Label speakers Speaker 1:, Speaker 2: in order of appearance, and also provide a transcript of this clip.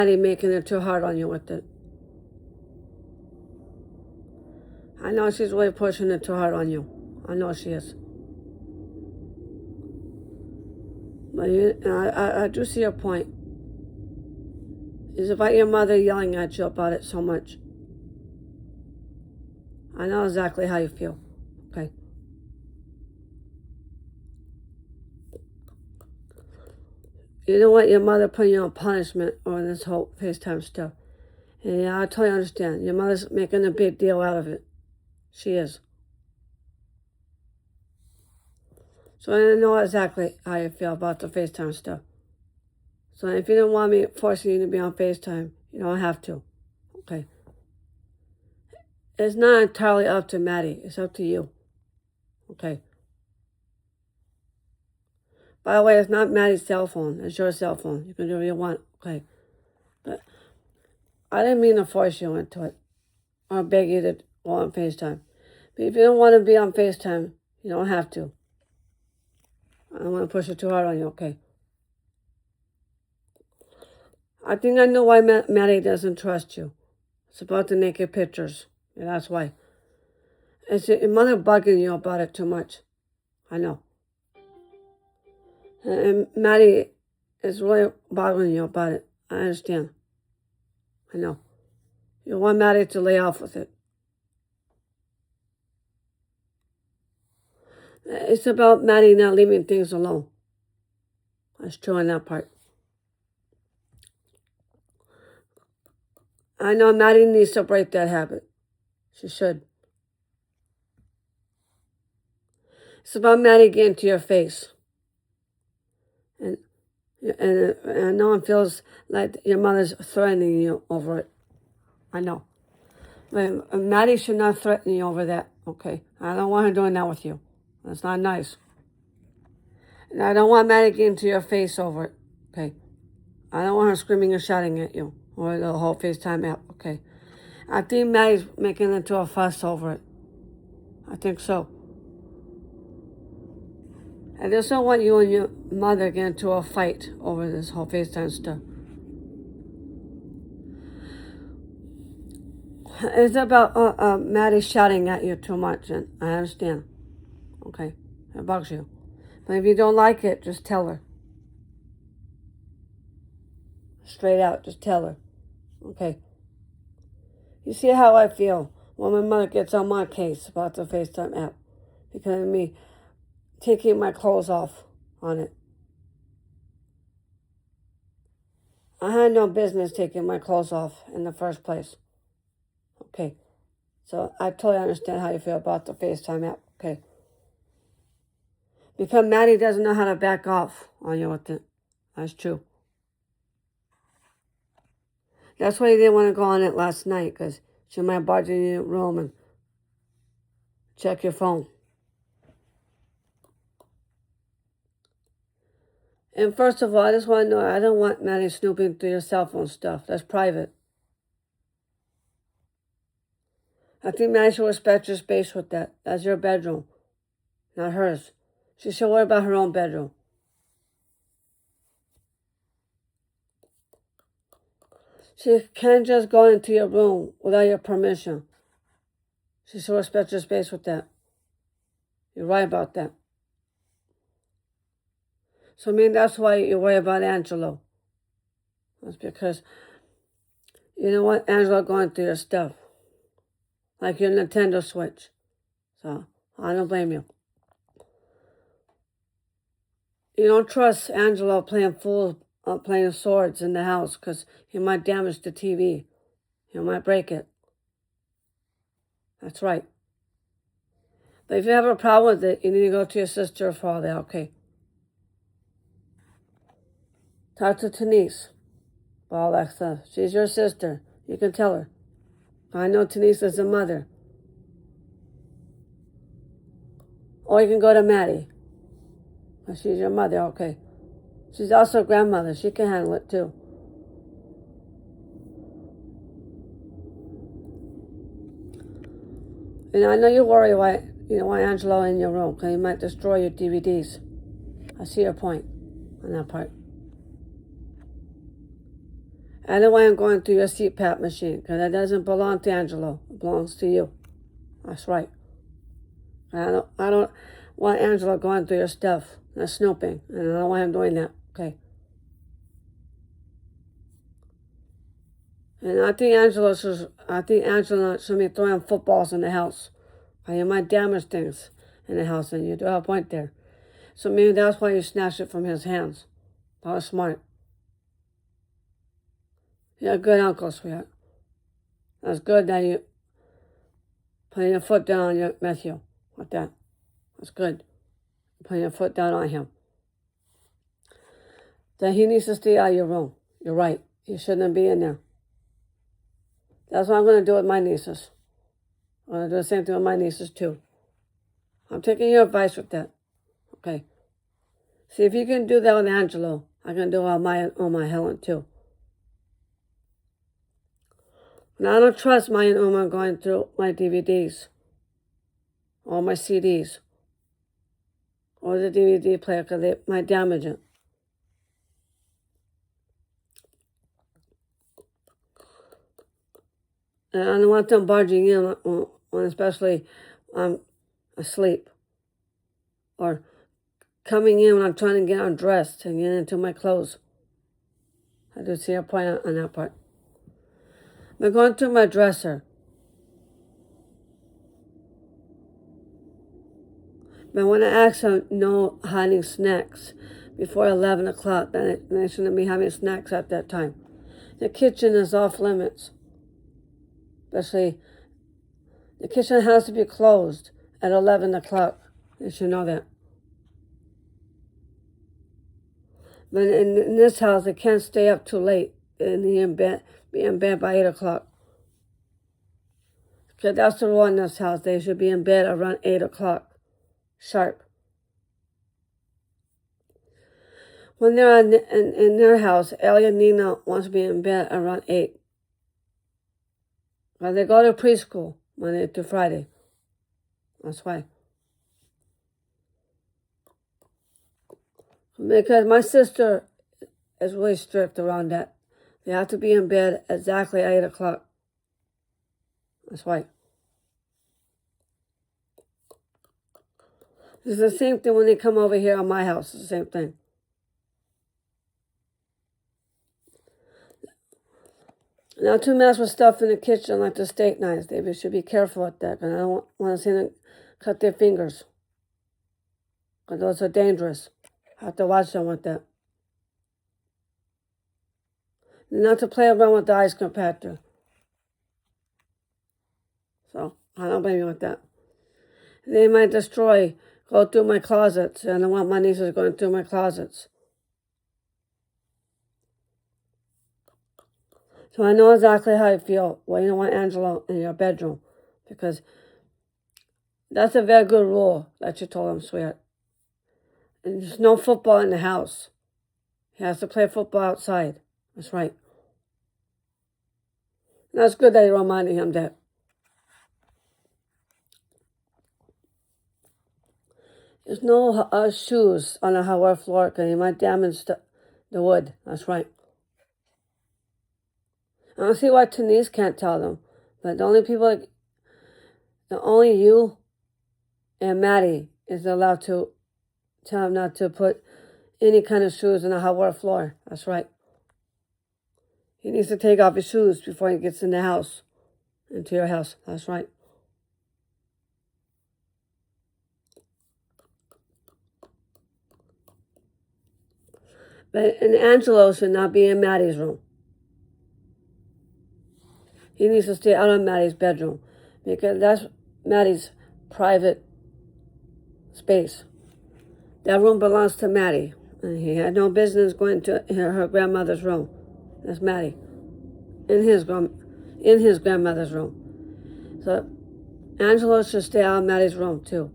Speaker 1: Maddie making it too hard on you with it. I know she's really pushing it too hard on you. I know she is. But I do see your point. It's about your mother yelling at you about it so much. I know exactly how you feel. Okay. You don't want your mother putting you on punishment over this whole FaceTime stuff. And yeah, I totally understand. Your mother's making a big deal out of it. She is. So I know exactly how you feel about the FaceTime stuff. So if you don't want me forcing you to be on FaceTime, you don't have to. Okay. It's not entirely up to Maddie. It's up to you. Okay. By the way, it's not Maddie's cell phone. It's your cell phone. You can do what you want. Okay. But I didn't mean to force you into it or beg you to go on FaceTime. But if you don't want to be on FaceTime, you don't have to. I don't want to push it too hard on you, okay? I think I know why Maddie doesn't trust you. It's about the naked pictures. And that's why. It's your mother bugging you about it too much. I know. And Maddie is really bothering you about it. I understand. I know. You want Maddie to lay off with it. It's about Maddie not leaving things alone. That's true on that part. I know Maddie needs to break that habit. She should. It's about Maddie getting to your face. And no one feels like your mother's threatening you over it. I know. But Maddie should not threaten you over that, okay? I don't want her doing that with you. That's not nice. And I don't want Maddie getting to your face over it, okay? I don't want her screaming and shouting at you or the whole FaceTime app, okay? I think Maddie's making it into a fuss over it. I think so. I just don't want you and your mother get into a fight over this whole FaceTime stuff. It's about Maddie shouting at you too much, and I understand. Okay, it bugs you. But if you don't like it, just tell her. Straight out, just tell her. Okay. You see how I feel when my mother gets on my case about the FaceTime app because of me taking my clothes off on it. I had no business taking my clothes off in the first place. Okay. So I totally understand how you feel about the FaceTime app. Okay. Because Maddie doesn't know how to back off on you with it. That's true. That's why you didn't want to go on it last night, because she might barge in your room and check your phone. And first of all, I just want to know, I don't want Maddie snooping through your cell phone stuff. That's private. I think Maddie should respect your space with that. That's your bedroom, not hers. She should worry about her own bedroom. She can't just go into your room without your permission. She should respect your space with that. You're right about that. So I mean, that's why you worry about Angelo. That's because you don't want Angelo going through your stuff. Like your Nintendo Switch. So I don't blame you. You don't trust Angelo playing swords in the house because he might damage the TV. He might break it. That's right. But if you have a problem with it, you need to go to your sister or father, okay? Talk to Denise about all that stuff. She's your sister. You can tell her. I know Denise is a mother. Or you can go to Maddie. She's your mother, okay. She's also a grandmother. She can handle it too. And I know you worry why you don't want Angelo in your room, because he might destroy your DVDs. I see your point on that part. I don't want him going through your CPAP machine because that doesn't belong to Angelo. It belongs to you. That's right. I don't want Angelo going through your stuff. That's snooping. And I don't want him doing that. Okay. And I think Angelo should be throwing footballs in the house. You might damage things in the house, and you do have a point there. So maybe that's why you snatched it from his hands. That was smart. You're a good uncle, sweetheart. That's good that you put your foot down on your Matthew like that. That's good. Putting your foot down on him. Then he needs to stay out of your room. You're right. He shouldn't be in there. That's what I'm going to do with my nieces. I'm going to do the same thing with my nieces too. I'm taking your advice with that. Okay. See, if you can do that with Angelo, I can do it on my Helen too. Now, I don't trust my and Uma going through my DVDs or my CDs or the DVD player because they might damage it. And I don't want them barging in when especially I'm asleep or coming in when I'm trying to get undressed and get into my clothes. I do see a point on that part. I'm going through my dresser. But when I ask them no hiding snacks before 11 o'clock, then they shouldn't be having snacks at that time. The kitchen is off limits. Especially, the kitchen has to be closed at 11 o'clock. You should know that. But in this house, they can't stay up too late and be in bed by 8 o'clock. Because that's the rule in this house. They should be in bed around 8 o'clock, sharp. When they're in their house, Ellie and Nina wants to be in bed around 8. Well, they go to preschool Monday to Friday. That's why. Because my sister is really strict around that. They have to be in bed exactly at 8 o'clock. That's why. It's the same thing when they come over here at my house. It's the same thing. Now, to mess with stuff in the kitchen like the steak knives, they should be careful with that. And I don't want to see them cut their fingers. Because those are dangerous. I have to watch them with that. Not to play around with the ice compactor. So, I don't blame you with that. They might go through my closets. And I don't want my nieces going through my closets. So I know exactly how you feel. Well, you don't want Angelo in your bedroom. Because that's a very good rule that you told him, sweetheart. And there's no football in the house. He has to play football outside. That's right. And that's good that you reminded him that. There's no shoes on the hardwood floor because you might damage the wood. That's right. I don't see why Denise can't tell them. But only you and Maddie is allowed to tell him not to put any kind of shoes on the hardwood floor. That's right. He needs to take off his shoes before he gets in the house, into your house. That's right. And Angelo should not be in Maddie's room. He needs to stay out of Maddie's bedroom because that's Maddie's private space. That room belongs to Maddie. And he had no business going to her grandmother's room. That's Maddie. In his grandmother's room. So Angelo should stay out of Maddie's room too.